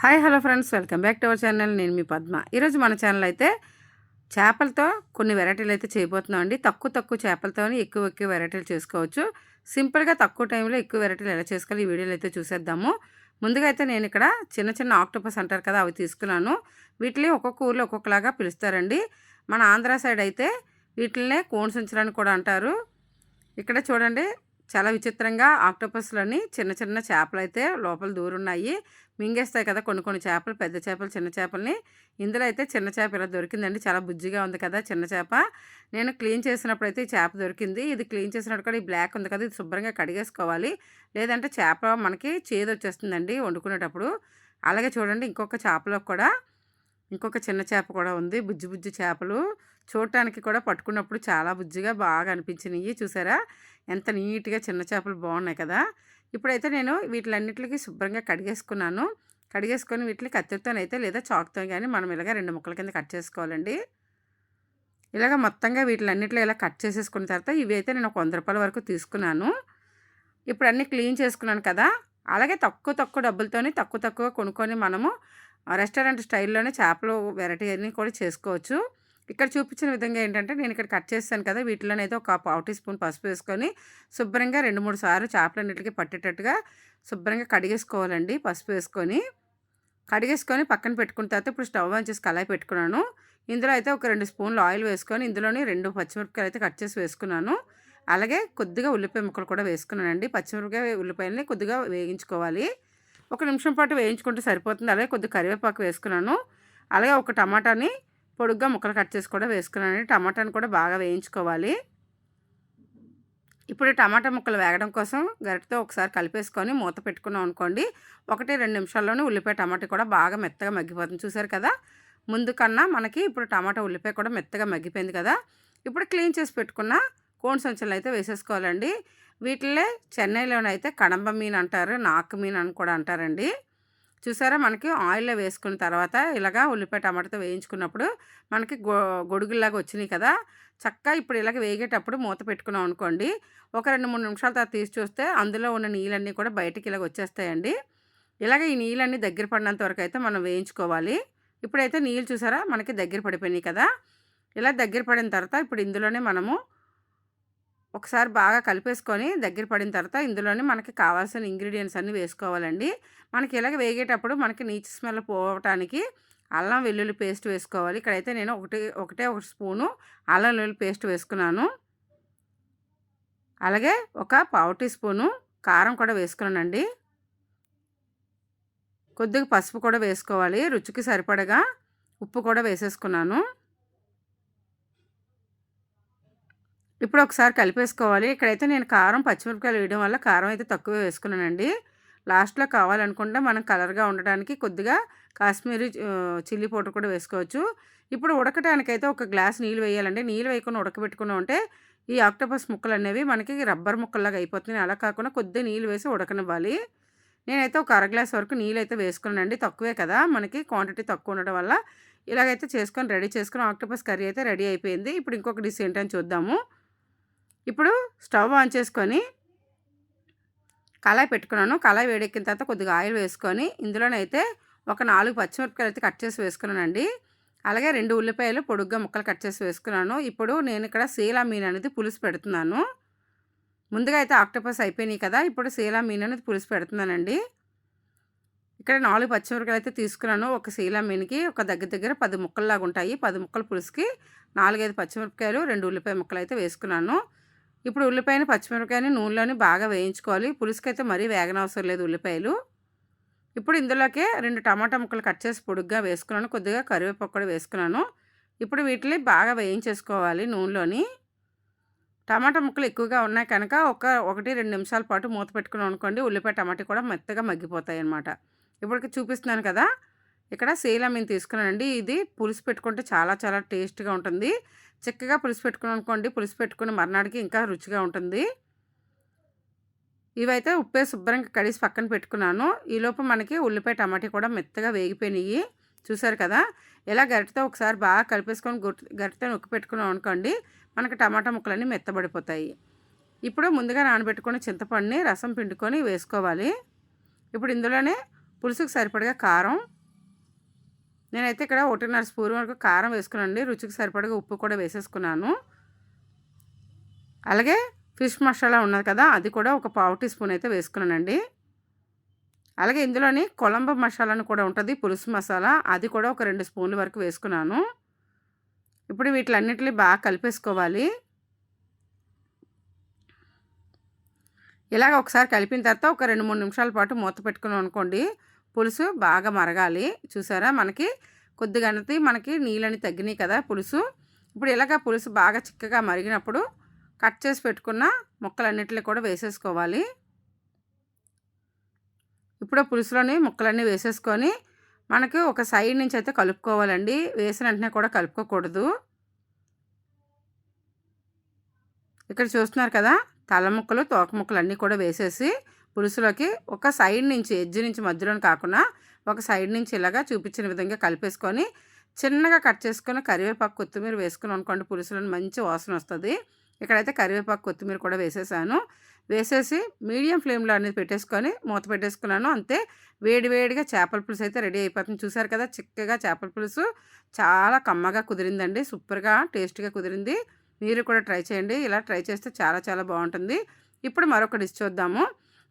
Hi hello friends, welcome back to our channel. నేను మీ పద్మ. ఈరోజు మన ఛానల్ అయితే చేపలతో కొన్ని వెరైటీలు అయితే చేయబోతున్నాం అండి. తక్కువ చేపలతో ఎక్కువ వెరైటీలు చేసుకోవచ్చు. సింపుల్గా తక్కువ టైంలో ఎక్కువ వెరైటీలు ఎలా చేసుకోవాలి ఈ వీడియోలో అయితే చూసేద్దాము. ముందుగా అయితే నేను ఇక్కడ చిన్న ఆక్టోపస్ అంటారు కదా, అవి తీసుకున్నాను. వీటిని ఒక్కొక్క ఊర్లో ఒక్కొక్కలాగా పిలుస్తారండి. మన ఆంధ్ర సైడ్ అయితే వీటినే కోన్ సంచులని కూడా అంటారు. ఇక్కడ చూడండి, చాలా విచిత్రంగా ఆక్టోపస్లోని చిన్న చేపలు అయితే లోపల దూరున్నాయి. మింగేస్తాయి కదా కొన్ని చేపలు, పెద్ద చేపలు చిన్న చేపల్ని. ఇందులో అయితే చిన్న చేప ఇలా దొరికిందండి. చాలా బుజ్జిగా ఉంది కదా చిన్న చేప. నేను క్లీన్ చేసినప్పుడు అయితే ఈ చేప దొరికింది. ఇది క్లీన్ చేసినప్పుడు కూడా ఈ బ్లాక్ ఉంది కదా, ఇది శుభ్రంగా కడిగేసుకోవాలి. లేదంటే చేప మనకి చేదు వచ్చేస్తుందండి వండుకునేటప్పుడు. అలాగే చూడండి, చేపలో కూడా ఇంకొక చిన్న చేప కూడా ఉంది. బుజ్జి చేపలు చూడటానికి కూడా పట్టుకున్నప్పుడు చాలా బుజ్జిగా బాగా అనిపించినాయి. చూసారా ఎంత నీట్గా చిన్న చేపలు బాగున్నాయి కదా. ఇప్పుడైతే నేను వీటిలన్నిటికి శుభ్రంగా కడిగేసుకున్నాను. కడిగేసుకొని వీటిని కత్తిరితోనైతే లేదా చాకుతో కానీ మనం ఇలాగ 2 ముక్కల కింద కట్ చేసుకోవాలండి. ఇలాగ మొత్తంగా వీటిలన్నిటిలో ఇలా కట్ చేసేసుకున్న తర్వాత ఇవి అయితే నేను ఒక 100 రూపాయల వరకు తీసుకున్నాను. ఇప్పుడు అన్నీ క్లీన్ చేసుకున్నాను కదా. అలాగే తక్కువ డబ్బులతోని తక్కువ కొనుక్కొని మనము రెస్టారెంట్ స్టైల్లోనే చేపలు వెరైటీ అన్నీ కూడా చేసుకోవచ్చు. ఇక్కడ చూపించిన విధంగా ఏంటంటే నేను ఇక్కడ కట్ చేస్తాను కదా, వీటిలోనైతే ఒక 1/2 టీ స్పూన్ పసుపు వేసుకొని శుభ్రంగా 2-3 సార్లు చేపలన్నిటికీ పట్టేటట్టుగా శుభ్రంగా కడిగేసుకోవాలండి. పసుపు వేసుకొని కడిగేసుకొని పక్కన పెట్టుకున్న తర్వాత ఇప్పుడు స్టవ్ ఆన్ చేసి కళాయి పెట్టుకున్నాను. ఇందులో అయితే ఒక 2 స్పూన్లు ఆయిల్ వేసుకొని ఇందులోని 2 పచ్చిమిరపకాయలు అయితే కట్ చేసి వేసుకున్నాను. అలాగే కొద్దిగా ఉల్లిపాయ ముక్కలు కూడా వేసుకున్నానండి. పచ్చిమిరపకాయ ఉల్లిపాయలని కొద్దిగా వేయించుకోవాలి. 1 నిమిషం పాటు వేయించుకుంటే సరిపోతుంది. అలాగే కొద్దిగా కరివేపాకు వేసుకున్నాను. అలాగే ఒక టమాటాని పొడుగ్గా ముక్కలు కట్ చేసి కూడా వేసుకున్నాను. టమాటాని కూడా బాగా వేయించుకోవాలి. ఇప్పుడు టమాటా ముక్కలు వేగడం కోసం గరిటతో ఒకసారి కలిపేసుకొని మూత పెట్టుకున్నాం అనుకోండి, 1-2 నిమిషాల్లోనే ఉల్లిపాయ టమాటా కూడా బాగా మెత్తగా మగ్గిపోతుంది. చూసారు కదా, ముందు కన్నా మనకి ఇప్పుడు టమాటా ఉల్లిపాయ కూడా మెత్తగా మగ్గిపోయింది కదా. ఇప్పుడు క్లీన్ చేసి పెట్టుకున్న కోన్ సంచులను అయితే వేసేసుకోవాలండి. వీటిలో చెన్నైలోనైతే కడంబ మీన్ అంటారు, నాక్ మీన్ అని కూడా అంటారండి. చూసారా, మనకి ఆయిల్లో వేసుకున్న తర్వాత ఇలాగా ఉల్లిపాయ టమాటాతో వేయించుకున్నప్పుడు మనకి గొడుగుల్లాగా వచ్చినాయి కదా. చక్కగా ఇప్పుడు ఇలాగ వేగేటప్పుడు మూత పెట్టుకున్నాం అనుకోండి, ఒక 2-3 నిమిషాల తర్వాత తీసి చూస్తే అందులో ఉన్న నీళ్ళన్నీ కూడా బయటికి ఇలాగ వచ్చేస్తాయండి. ఇలాగ ఈ నీళ్ళన్నీ దగ్గర పడినంత వరకు అయితే మనం వేయించుకోవాలి. ఇప్పుడైతే నీళ్ళు చూసారా మనకి దగ్గర పడిపోయినాయి కదా. ఇలా దగ్గర పడిన తర్వాత ఇప్పుడు ఇందులోనే మనము ఒకసారి బాగా కలిపేసుకొని దగ్గర పడిన తర్వాత ఇందులోనే మనకి కావాల్సిన ఇంగ్రీడియంట్స్ అన్నీ వేసుకోవాలండి. మనకి ఇలాగ వేగేటప్పుడు మనకి నీచు స్మెల్ పోవటానికి అల్లం వెల్లుల్లి పేస్ట్ వేసుకోవాలి. ఇక్కడైతే నేను ఒకటే ఒక స్పూను అల్లం వెల్లుల్లి పేస్ట్ వేసుకున్నాను. అలాగే ఒక 1/4 టీ స్పూను కారం కూడా వేసుకున్నానండి. కొద్దిగా పసుపు కూడా వేసుకోవాలి. రుచికి సరిపడగా ఉప్పు కూడా వేసేసుకున్నాను. ఇప్పుడు ఒకసారి కలిపేసుకోవాలి. ఇక్కడైతే నేను కారం పచ్చిమిరపకాయలు వేయడం వల్ల కారం అయితే తక్కువే వేసుకున్నానండి. లాస్ట్లో కావాలనుకుంటే మనం కలర్గా ఉండడానికి కొద్దిగా కాశ్మీరీ చిల్లీ పౌడర్ కూడా వేసుకోవచ్చు. ఇప్పుడు ఉడకటానికైతే ఒక గ్లాస్ నీళ్ళు వేయాలండి. నీళ్ళు వేయకుండా ఉడకబెట్టుకున్నాం అంటే ఈ ఆక్టోపస్ ముక్కలు అనేవి మనకి రబ్బర్ ముక్కల్లాగా అయిపోతున్నాయి. అలా కాకుండా కొద్దిగా నీళ్ళు వేసి ఉడకనివ్వాలి. నేనైతే ఒక 1/2 గ్లాస్ వరకు నీళ్ళు అయితే వేసుకున్నానండి. తక్కువే కదా, మనకి క్వాంటిటీ తక్కువ ఉండడం వల్ల ఇలాగైతే చేసుకొని రెడీ చేసుకుని ఆక్టోపస్ కర్రీ అయితే రెడీ అయిపోయింది. ఇప్పుడు ఇంకొక డిష్ ఏంటని చూద్దాము. ఇప్పుడు స్టవ్ ఆన్ చేసుకొని కళాయి పెట్టుకున్నాను. కళాయి వేడెక్కిన తర్వాత కొద్దిగా ఆయిల్ వేసుకొని ఇందులోనైతే ఒక 4 పచ్చిమిరపకాయలు అయితే కట్ చేసి వేసుకున్నానండి. అలాగే 2 ఉల్లిపాయలు పొడుగ్గా ముక్కలు కట్ చేసి వేసుకున్నాను. ఇప్పుడు నేను ఇక్కడ సీలా మీన్ అనేది పులుసు పెడుతున్నాను. ముందుగా అయితే ఆక్టోపస్ అయిపోయినాయి కదా, ఇప్పుడు సీలా మీన్ అనేది పులుసు పెడుతున్నానండి. ఇక్కడ 4 పచ్చిమిరపకాయలు అయితే తీసుకున్నాను. ఒక సీలా మీన్కి ఒక దగ్గర 10 ముక్కల్లాగా ఉంటాయి. 10 ముక్కల పులుసుకి 4-5 పచ్చిమిరపకాయలు 2 ఉల్లిపాయ ముక్కలు అయితే వేసుకున్నాను. ఇప్పుడు ఉల్లిపాయని పచ్చిమిరపకాయని నూనెలోని బాగా వేయించుకోవాలి. పులుసుకైతే మరీ వేగనవసరం లేదు ఉల్లిపాయలు. ఇప్పుడు ఇందులోకే 2 టమాటా ముక్కలు కట్ చేసి పొడుగ్గా వేసుకున్నాను. కొద్దిగా కరివేపాకు కూడా వేసుకున్నాను. ఇప్పుడు వీటిని బాగా వేయించేసుకోవాలి నూనెలోని. టమాటా ముక్కలు ఎక్కువగా ఉన్నాయి కనుక 1-2 నిమిషాల పాటు మూత పెట్టుకున్నాం అనుకోండి, ఉల్లిపాయ టమాటా కూడా మెత్తగా మగ్గిపోతాయి అన్నమాట. ఇప్పుడు చూపిస్తున్నాను కదా, ఇక్కడ సీలా మీన్ తీసుకున్నానండి. ఇది పులుసు పెట్టుకుంటే చాలా టేస్ట్గా ఉంటుంది. చిక్కగా పులుసు పెట్టుకున్నాం అనుకోండి, పులుసు పెట్టుకుని మర్నాడికి ఇంకా రుచిగా ఉంటుంది. ఇవైతే ఉప్పే శుభ్రంగా కడిసి పక్కన పెట్టుకున్నాను. ఈలోపు మనకి ఉల్లిపాయ టమాటా కూడా మెత్తగా వేగిపోయినాయి. చూసారు కదా, ఇలా గరిటతో ఒకసారి బాగా కలిపేసుకొని గరిటతో నొక్కి పెట్టుకున్నాం అనుకోండి, మనకి టమాటా ముక్కలన్నీ మెత్తబడిపోతాయి. ఇప్పుడు ముందుగా నానబెట్టుకుని చింతపండుని రసం పిండుకొని వేసుకోవాలి. ఇప్పుడు ఇందులోనే పులుసుకు సరిపడగా కారం, నేనైతే ఇక్కడ 1.5 స్పూన్ వరకు కారం వేసుకున్నానండి. రుచికి సరిపడగా ఉప్పు కూడా వేసేసుకున్నాను. అలాగే ఫిష్ మసాలా ఉన్నది కదా, అది కూడా ఒక పావు టీ స్పూన్ అయితే వేసుకున్నానండి. అలాగే ఇందులోని కొలంబో మసాలాను కూడా ఉంటుంది, పులుసు మసాలా, అది కూడా ఒక 2 స్పూన్ల వరకు వేసుకున్నాను. ఇప్పుడు వీటిలన్నిటిని బాగా కలిపేసుకోవాలి. ఇలాగ ఒకసారి కలిపిన తర్వాత ఒక 2-3 నిమిషాల పాటు మూత పెట్టుకున్నాం అనుకోండి, పులుసు బాగా మరగాలి. చూసారా, కొద్దిగా మనకి నీళ్ళని తగ్గినాయి కదా పులుసు. ఇప్పుడు ఇలాగ పులుసు బాగా చిక్కగా మరిగినప్పుడు కట్ చేసి పెట్టుకున్న ముక్కలన్నిటిని కూడా వేసేసుకోవాలి. ఇప్పుడు పులుసులోని ముక్కలన్నీ వేసేసుకొని మనకి ఒక సైడ్ నుంచి అయితే కలుపుకోవాలండి. వేసిన వెంటనే కూడా కలుపుకోకూడదు. ఇక్కడ చూస్తున్నారు కదా, తల ముక్కలు, తోక ముక్కలు అన్నీ కూడా వేసేసి పులుసులోకి ఒక సైడ్ నుంచి, ఎడ్జ్ నుంచి మధ్యలోని కాకుండా ఒక సైడ్ నుంచి ఇలాగా చూపించిన విధంగా కలిపేసుకొని చిన్నగా కట్ చేసుకొని కరివేపాకు, కొత్తిమీర వేసుకుని అనుకోండి, పులుసులోని మంచి వాసన వస్తుంది. ఇక్కడైతే కరివేపాకు, కొత్తిమీర కూడా వేసేసాను. వేసేసి మీడియం ఫ్లేమ్లో అనేది పెట్టేసుకొని మూత పెట్టేసుకున్నాను. అంతే, వేడివేడిగా చేపల పులుసు అయితే రెడీ అయిపోతుంది. చూసారు కదా, చిక్కగా చేపల పులుసు చాలా కమ్మగా కుదిరిందండి. సూపర్గా టేస్ట్గా కుదిరింది. మీరు కూడా ట్రై చేయండి. ఇలా ట్రై చేస్తే చాలా చాలా బాగుంటుంది. ఇప్పుడు మరొక డిష్ చూద్దాము.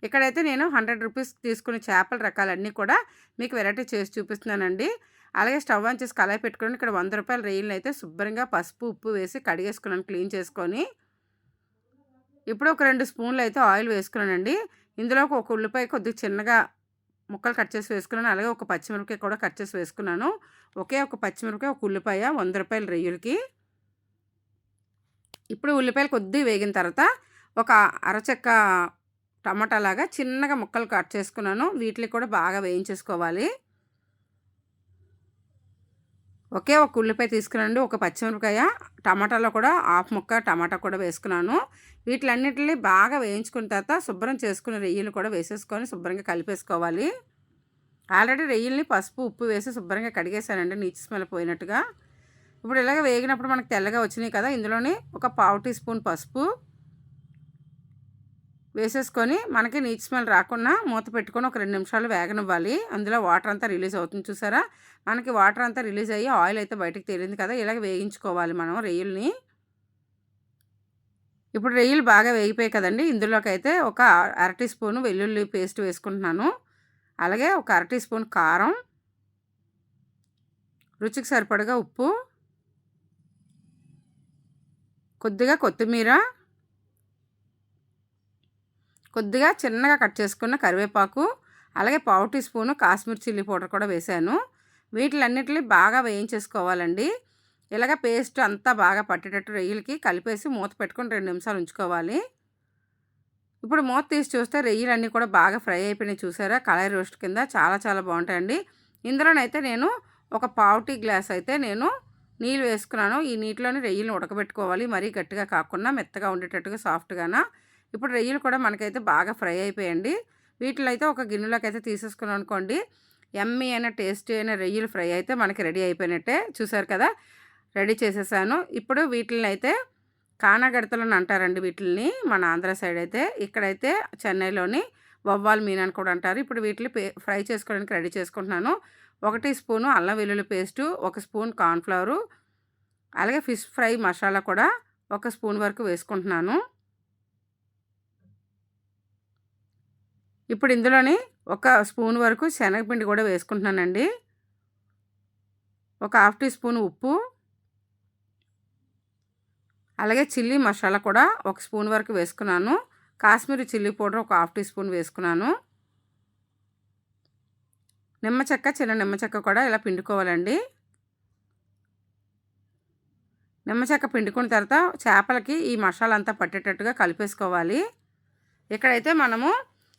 ఇక్కడైతే నేను 100 రూపీస్ తీసుకునే చేపల రకాలన్నీ కూడా మీకు వెరైటీ చేసి చూపిస్తున్నానండి. అలాగే స్టవ్ ఆన్ చేసి కళాయి పెట్టుకొని ఇక్కడ 100 రూపాయల రొయ్యలను అయితే శుభ్రంగా పసుపు, ఉప్పు వేసి కడిగేసుకున్నాను, క్లీన్ చేసుకొని. ఇప్పుడు ఒక 2 స్పూన్లు అయితే ఆయిల్ వేసుకున్నానండి. ఇందులోకి ఒక ఉల్లిపాయ కొద్దిగా చిన్నగా ముక్కలు కట్ చేసి వేసుకున్నాను. అలాగే ఒక పచ్చిమిరపకాయ కూడా కట్ చేసి వేసుకున్నాను. ఒకే ఒక పచ్చిమిరపకాయ, ఒక ఉల్లిపాయ 100 రూపాయల రొయ్యలకి. ఇప్పుడు ఉల్లిపాయలు కొద్దిగా వేగిన తర్వాత ఒక అరచెక్క టమాటా లాగా చిన్నగా ముక్కలు కట్ చేసుకున్నాను. వీటిని కూడా బాగా వేయించేసుకోవాలి. ఒకే ఒక ఉల్లిపాయ తీసుకురండి, ఒక పచ్చిమిరపకాయ, టమాటాలో కూడా హాఫ్ ముక్క టమాటా కూడా వేసుకున్నాను. వీటిలన్నిటిని బాగా వేయించుకున్న తర్వాత శుభ్రం చేసుకున్న రొయ్యలు కూడా వేసేసుకొని శుభ్రంగా కలిపేసుకోవాలి. ఆల్రెడీ రొయ్యల్ని పసుపు, ఉప్పు వేసి శుభ్రంగా కడిగేసానండి, నీచు స్మెల్ పోయినట్టుగా. ఇప్పుడు ఇలాగ వేగినప్పుడు మనకు తెల్లగా వచ్చినాయి కదా, ఇందులోని ఒక పావు టీ స్పూన్ పసుపు వేసేసుకొని మనకి నీచు స్మెల్ రాకుండా మూత పెట్టుకొని ఒక 2 నిమిషాలు వేగనివ్వాలి. అందులో వాటర్ అంతా రిలీజ్ అవుతుంది. చూసారా, మనకి వాటర్ అంతా రిలీజ్ అయ్యి ఆయిల్ అయితే బయటకు తేలింది కదా, ఇలాగ వేగించుకోవాలి మనం రొయ్యల్ని. ఇప్పుడు రొయ్యలు బాగా వేగిపోయాయి కదండి, ఇందులోకి అయితే ఒక అర టీ స్పూను వెల్లుల్లి పేస్ట్ వేసుకుంటున్నాను. అలాగే ఒక అర టీ స్పూన్ కారం, రుచికి సరిపడగా ఉప్పు, కొద్దిగా కొత్తిమీర, కొద్దిగా చిన్నగా కట్ చేసుకున్న కరివేపాకు, అలాగే పావు teaspoon Kashmir chilli powder కూడా వేసాను. వీటిలన్నిటిని బాగా వేయించేసుకోవాలండి. ఇలాగ పేస్ట్ అంతా బాగా పట్టేటట్టు రొయ్యలకి కలిపేసి మూత పెట్టుకొని 2 నిమిషాలు ఉంచుకోవాలి. ఇప్పుడు మూత తీసి చూస్తే రొయ్యలన్నీ కూడా బాగా ఫ్రై అయిపోయినాయి. చూసారా, కళాయి రోస్ట్ కింద చాలా చాలా బాగుంటాయండి. ఇందులోనైతే నేను ఒక పావు టీ గ్లాస్ అయితే నేను నీళ్ళు వేసుకున్నాను. ఈ నీటిలోని రొయ్యలను ఉడకబెట్టుకోవాలి, మరీ గట్టిగా కాకుండా మెత్తగా ఉండేటట్టుగా సాఫ్ట్గానా. ఇప్పుడు రొయ్యలు కూడా మనకైతే బాగా ఫ్రై అయిపోయాయండి. వీటిలో అయితే ఒక గిన్నెలోకి అయితే తీసేసుకున్నాం అనుకోండి, యమ్మీ అయిన టేస్టీ అయిన రొయ్యలు ఫ్రై అయితే మనకి రెడీ అయిపోయినట్టే. చూసారు కదా, రెడీ చేసేసాను. ఇప్పుడు వీటిని అయితే కానాగడతలని అంటారండి వీటిని మన ఆంధ్ర సైడ్ అయితే. ఇక్కడైతే చెన్నైలోని వవ్వాల్ మీన్ అని కూడా అంటారు. ఇప్పుడు వీటిని ఫ్రై చేసుకోవడానికి రెడీ చేసుకుంటున్నాను. 1 టీ స్పూను అల్లం వెల్లుల్లి పేస్టు, 1 స్పూన్ కార్న్ఫ్లవరు, అలాగే ఫిష్ ఫ్రై మసాలా కూడా 1 స్పూన్ వరకు వేసుకుంటున్నాను. ఇప్పుడు ఇందులోని 1 స్పూన్ వరకు శనగపిండి కూడా వేసుకుంటున్నానండి. ఒక హాఫ్ టీ స్పూన్ ఉప్పు, అలాగే చిల్లీ మసాలా కూడా 1 స్పూన్ వరకు వేసుకున్నాను. కాశ్మీరీ చిల్లీ పౌడర్ ఒక హాఫ్ టీ స్పూన్ వేసుకున్నాను. చిన్న నిమ్మ చెక్క కూడా ఇలా పిండుకోవాలండి. నిమ్మ చెక్క పిండుకున్న తర్వాత చేపలకి ఈ మసాలా అంతా పట్టేటట్టుగా కలిపేసుకోవాలి. ఇక్కడైతే మనము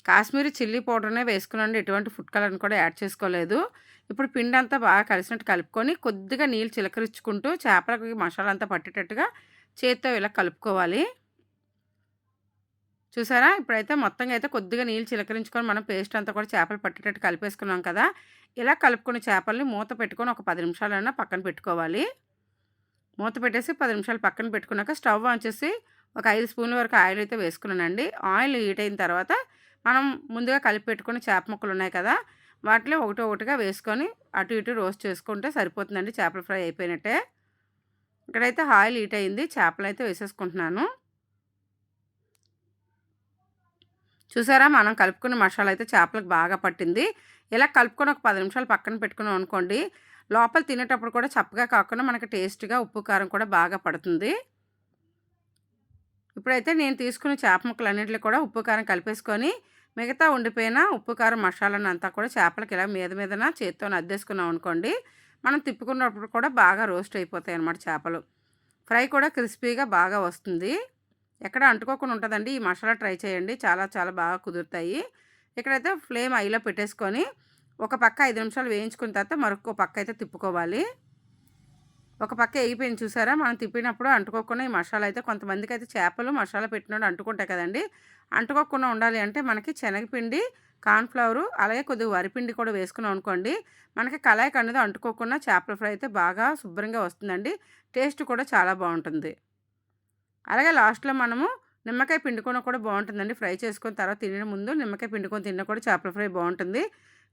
కాశ్మీరీ చిల్లీ పౌడర్నే వేసుకున్నాండి, ఎటువంటి ఫుడ్ కలర్ని కూడా యాడ్ చేసుకోలేదు. ఇప్పుడు పిండి అంతా బాగా కలిసినట్టు కలుపుకొని కొద్దిగా నీళ్ళు చిలకరించుకుంటూ చేపలకి మసాలా అంతా పట్టేటట్టుగా చేత్తో ఇలా కలుపుకోవాలి. చూసారా, ఇప్పుడైతే మొత్తంగా అయితే కొద్దిగా నీళ్ళు చిలకరించుకొని మనం పేస్ట్ అంతా కూడా చేపలు పట్టేటట్టు కలిపేసుకున్నాం కదా. ఇలా కలుపుకున్న చేపల్ని మూత పెట్టుకొని ఒక 10 నిమిషాలైనా పక్కన పెట్టుకోవాలి. మూత పెట్టేసి 10 నిమిషాలు పక్కన పెట్టుకున్నాక స్టవ్ ఆన్ చేసి ఒక 5 స్పూన్ల వరకు ఆయిల్ అయితే వేసుకున్నానండి. ఆయిల్ హీట్ అయిన తర్వాత మనం ముందుగా కలిపి పెట్టుకున్న చేప ముక్కలు ఉన్నాయి కదా, వాటిలో ఒకటొకటిగా వేసుకొని అటు ఇటు రోస్ట్ చేసుకుంటే సరిపోతుందండి. చేపల ఫ్రై అయిపోయినట్టే. ఇక్కడైతే ఆయిల్ హీట్ అయింది. చేపలైతే వేసేసుకుంటున్నాను. చూసారా మనం కలుపుకున్న మసాలా అయితే చేపలకు బాగా పట్టింది. ఇలా కలుపుకొని ఒక 10 నిమిషాలు పక్కన పెట్టుకున్నాం అనుకోండి, లోపల తినేటప్పుడు కూడా చప్పగా కాకుండా మనకి టేస్ట్‌గా ఉప్పు, కారం కూడా బాగా పడుతుంది. ఇప్పుడైతే నేను తీసుకున్న చేప ముక్కలన్నిటిలో కూడా ఉప్పు, కారం కలిపేసుకొని మిగతా ఉండిపోయిన ఉప్పు, కారం మసాలానంతా కూడా చేపలకి ఇలా మీదన చేత్తోని అద్దేసుకున్నాం అనుకోండి, మనం తిప్పుకున్నప్పుడు కూడా బాగా రోస్ట్ అయిపోతాయన్నమాట చేపలు. ఫ్రై కూడా క్రిస్పీగా బాగా వస్తుంది. ఎక్కడ అంటుకోకుండా ఉంటుందండి. ఈ మసాలా ట్రై చేయండి. చాలా చాలా బాగా కుదురుతాయి. ఇక్కడైతే ఫ్లేమ్ హైలో పెట్టేసుకొని ఒక పక్క 5 నిమిషాలు వేయించుకున్న తర్వాత మరొక పక్క అయితే తిప్పుకోవాలి. ఒక పక్క ఎగిపోయింది చూసారా? మనం తిప్పినప్పుడు అంటుకోకుండా ఈ మసాలా అయితే కొంతమందికైతే చేపలు మసాలా పెట్టినప్పుడు అంటుకుంటాయి కదండీ! అంటుకోకుండా ఉండాలి అంటే మనకి శనగపిండి, కార్న్‌ఫ్లవరు అలాగే కొద్దిగా వరిపిండి కూడా వేసుకున్నాం అనుకోండి, మనకి కళాయికి అనేది అంటుకోకుండా చేపల ఫ్రై అయితే బాగా శుభ్రంగా వస్తుందండి. టేస్ట్ కూడా చాలా బావుంటుంది. అలాగే లాస్ట్‌లో మనము నిమ్మకాయ పిండుకున్న కూడా బావుంటుందండి. ఫ్రై చేసుకొని తర్వాత తినే ముందు నిమ్మకాయ పిండుకొని తిన్నా కూడా చేపల ఫ్రై బావుంటుంది.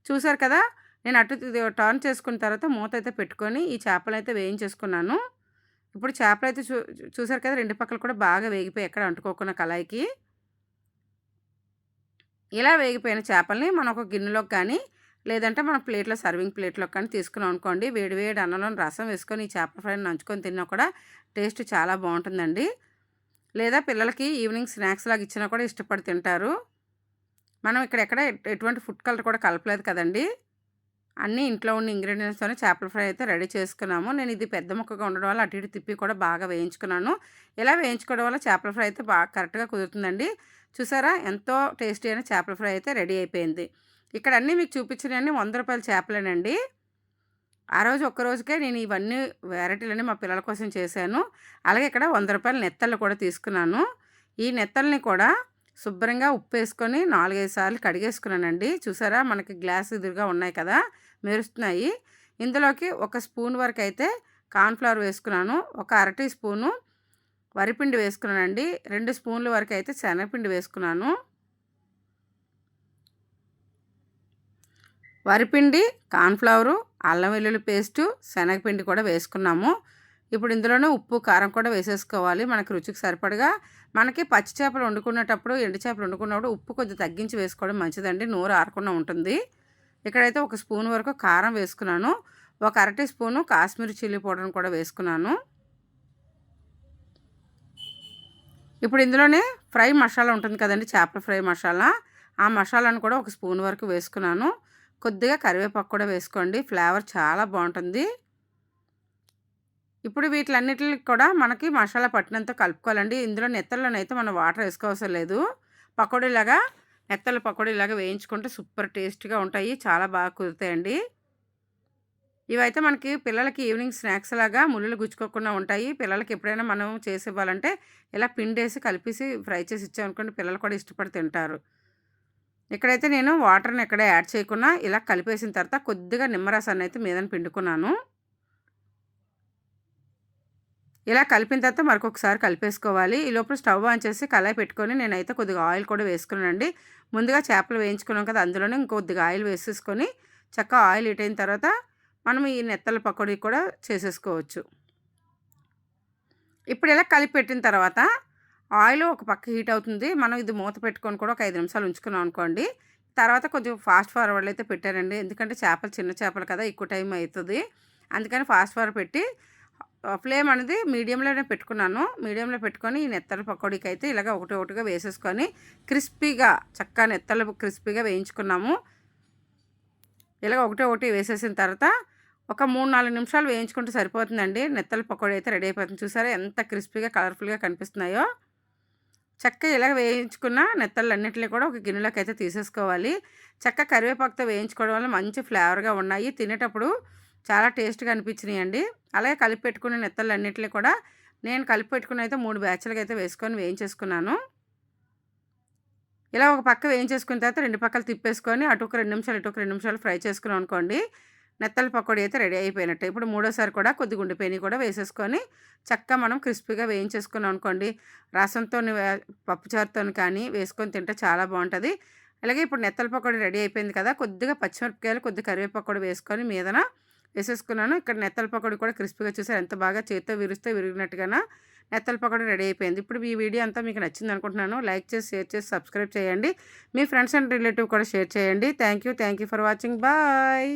చూసారు కదా! నేను అటు టర్న్ చేసుకున్న తర్వాత మూత అయితే పెట్టుకొని ఈ చేపలైతే వేయించేసుకున్నాను. ఇప్పుడు చేపలైతే చూసారు కదా! 2 పక్కల కూడా బాగా వేగిపోయాయి ఎక్కడ అంటుకోకుండా కళాయికి. ఇలా వేగిపోయిన చేపల్ని మనం ఒక గిన్నెలోకి కానీ, లేదంటే మన ప్లేట్‌లో సర్వింగ్ ప్లేట్‌లోకి కానీ తీసుకున్నాం అనుకోండి, వేడి వేడి అన్నంలోని రసం వేసుకొని ఈ చేపల ఫ్రైని నంచుకొని తిన్నా కూడా టేస్ట్ చాలా బావుంటుందండి. లేదా పిల్లలకి ఈవినింగ్ స్నాక్స్ లాగా ఇచ్చినా కూడా ఇష్టపడి తింటారు. మనం ఇక్కడ ఎక్కడ ఎటువంటి ఫుడ్ కలర్ కూడా కలపలేదు కదండీ! అన్నీ ఇంట్లో ఉన్న ఇంగ్రీడియెంట్స్తోనే చేపల ఫ్రై అయితే రెడీ చేసుకున్నాము. నేను ఇది పెద్ద ముక్కగా ఉండడం వల్ల అటు ఇటు తిప్పి కూడా బాగా వేయించుకున్నాను. ఇలా వేయించుకోవడం వల్ల చేపల ఫ్రై అయితే బాగా కరెక్ట్‌గా కుదురుతుందండి. చూసారా? ఎంతో టేస్టీ అయిన చేపల ఫ్రై అయితే రెడీ అయిపోయింది. ఇక్కడ అన్నీ మీకు చూపించినయన్నీ రూ. 100 చేపలేనండి. ఆ రోజు ఒక్క రోజుకే నేను ఇవన్నీ వెరైటీలన్నీ మా పిల్లల కోసం చేశాను. అలాగే ఇక్కడ రూ. 100 నెత్తళ్ళు కూడా తీసుకున్నాను. ఈ నెత్తళ్ళని కూడా శుభ్రంగా ఉప్పేసుకొని 4, 5 సార్లు కడిగేసుకున్నానండి. చూసారా? మనకి గ్లాస్ ఎదురుగా ఉన్నాయి కదా! మెరుస్తున్నాయి. ఇందులోకి ఒక స్పూన్ వరకైతే కార్న్‌ఫ్లవర్ వేసుకున్నాను. ఒక అర టీ స్పూను వరిపిండి వేసుకున్నానండి. 2 స్పూన్ల వరకైతే శనగపిండి వేసుకున్నాను. వరిపిండి, కార్న్‌ఫ్లవరు, అల్లం వెల్లుల్లి పేస్టు, శనగపిండి కూడా వేసుకున్నాము. ఇప్పుడు ఇందులోనే ఉప్పు, కారం కూడా వేసేసుకోవాలి. మనకి రుచికి సరిపడగా. మనకి పచ్చి చేపలు వండుకునేటప్పుడు, ఎండు చేపలు వండుకున్నప్పుడు ఉప్పు కొద్దిగా తగ్గించి వేసుకోవడం మంచిదండి. నోరు ఆరకుండా ఉంటుంది. ఇక్కడైతే ఒక స్పూన్ వరకు కారం వేసుకున్నాను. ఒక అర టీ స్పూను కాశ్మీరీ చిల్లీ పౌడర్‌ని కూడా వేసుకున్నాను. ఇప్పుడు ఇందులోనే ఫ్రై మసాలా ఉంటుంది కదండీ! చేపల ఫ్రై మసాలా. ఆ మసాలాను కూడా ఒక స్పూన్ వరకు వేసుకున్నాను. కొద్దిగా కరివేపాకు కూడా వేసుకోండి. ఫ్లేవర్ చాలా బావుంటుంది. ఇప్పుడు వీటిలన్నిటికి కూడా మనకి మసాలా పట్టినంత కలుపుకోవాలండి. ఇందులో నెత్తల్లోనైతే మనం వాటర్ వేసుకోవసరం లేదు. పకోడీలాగా నెత్తలు పకోడీలాగా వేయించుకుంటే సూపర్ టేస్ట్‌గా ఉంటాయి. చాలా బాగా కుదురుతాయండి. ఇవైతే మనకి పిల్లలకి ఈవినింగ్ స్నాక్స్ లాగా ముల్లులు గుచ్చుకోకుండా ఉంటాయి. పిల్లలకి ఎప్పుడైనా మనం చేసి ఇవ్వాలంటే ఇలా పిండేసి కలిపేసి ఫ్రై చేసి ఇచ్చామనుకోండి పిల్లలు కూడా ఇష్టపడి తింటారు. ఇక్కడైతే నేను వాటర్‌ని ఎక్కడ యాడ్ చేయకుండా ఇలా కలిపేసిన తర్వాత కొద్దిగా నిమ్మరసాన్ని అయితే మీదన పిండుకున్నాను. ఇలా కలిపిన తర్వాత మరొకసారి కలిపేసుకోవాలి. ఈ లోపల స్టవ్ ఆన్ చేసి కళాయి పెట్టుకొని నేనైతే కొద్దిగా ఆయిల్ కూడా వేసుకున్నానండి. ముందుగా చేపలు వేయించుకున్నాం కదా! అందులోనే ఇంకొద్దిగా ఆయిల్ వేసేసుకొని చక్కగా ఆయిల్ హీట్ అయిన తర్వాత మనం ఈ నెత్తల పకోడీ కూడా చేసేసుకోవచ్చు. ఇప్పుడు ఇలా కలిపి పెట్టిన తర్వాత ఆయిల్ ఒక పక్క హీట్ అవుతుంది. మనం ఇది మూత పెట్టుకొని కూడా ఒక 5 నిమిషాలు ఉంచుకున్నాం అనుకోండి. తర్వాత కొంచెం ఫాస్ట్ ఫార్వర్డ్‌లో అయితే పెట్టానండి. ఎందుకంటే చేపలు చిన్న చేపలు కదా! ఎక్కువ టైం అయితది. అందుకని ఫాస్ట్ ఫార్వర్డ్ పెట్టి ఫ్లేమ్ అనేది మీడియంలోనే పెట్టుకున్నాను. మీడియంలో పెట్టుకొని ఈ నెత్తల పకోడీకి అయితే ఇలాగ ఒకటి ఒకటిగా వేసేసుకొని క్రిస్పీగా చక్కగా నెత్తలు క్రిస్పీగా వేయించుకున్నాము. ఇలాగ ఒకటి ఒకటి వేసేసిన తర్వాత ఒక 3, 4 నిమిషాలు వేయించుకుంటే సరిపోతుందండి. నెత్తల పకోడీ అయితే రెడీ అయిపోతుంది. చూసారా ఎంత క్రిస్పీగా కలర్‌ఫుల్‌గా కనిపిస్తున్నాయో. చక్కగా ఇలాగ వేయించుకున్న నెత్తళ్ళన్నిటిని కూడా ఒక గిన్నెలోకి అయితే తీసేసుకోవాలి. చక్కగా కరివేపాకుతో వేయించుకోవడం వల్ల మంచి ఫ్లేవర్‌గా ఉన్నాయి. తినేటప్పుడు చాలా టేస్ట్‌గా అనిపించినాయండి. అలాగే కలిపి పెట్టుకున్న నెత్తళ్ళన్నిటిని కూడా నేను కలిపి పెట్టుకున్న అయితే 3 బ్యాచ్‌లుగా అయితే వేసుకొని వేయించేసుకున్నాను. ఇలా ఒక పక్క వేయించేసుకున్న తర్వాత 2 పక్కలు తిప్పేసుకొని అటు ఒక 2 నిమిషాలు, ఇటు ఒక 2 నిమిషాలు ఫ్రై చేసుకున్నాం అనుకోండి. నెత్తల పకోడీ అయితే రెడీ అయిపోయినట్టే. ఇప్పుడు మూడోసారి కూడా కొద్దిగా ఉండిపోయినయి కూడా వేసేసుకొని చక్కగా మనం క్రిస్పీగా వేయించేసుకున్నాం అనుకోండి. రసంతోని పప్పుచారుతోని కానీ వేసుకొని తింటే చాలా బావుంటది. అలాగే ఇప్పుడు నెత్తల పకోడీ రెడీ అయిపోయింది కదా! కొద్దిగా పచ్చిమిరపకాయలు, కొద్దిగా కరివేపాకు కూడా వేసుకొని మీదన వేసేసుకున్నాను. ఇక్కడ నెత్తల పకోడీ కూడా క్రిస్పీగా చూసారు ఎంత బాగా చేత్తో విరిస్తే విరిగినట్టుగాన నెత్తల పకోడీ రెడీ అయిపోయింది. ఇప్పుడు ఈ వీడియో అంతా మీకు నచ్చిందనుకుంటున్నాను. లైక్ చేసి, షేర్ చేసి, సబ్స్క్రైబ్ చేయండి. మీ ఫ్రెండ్స్ అండ్ రిలేటివ్ కూడా షేర్ చేయండి. Thank you for watching. Bye.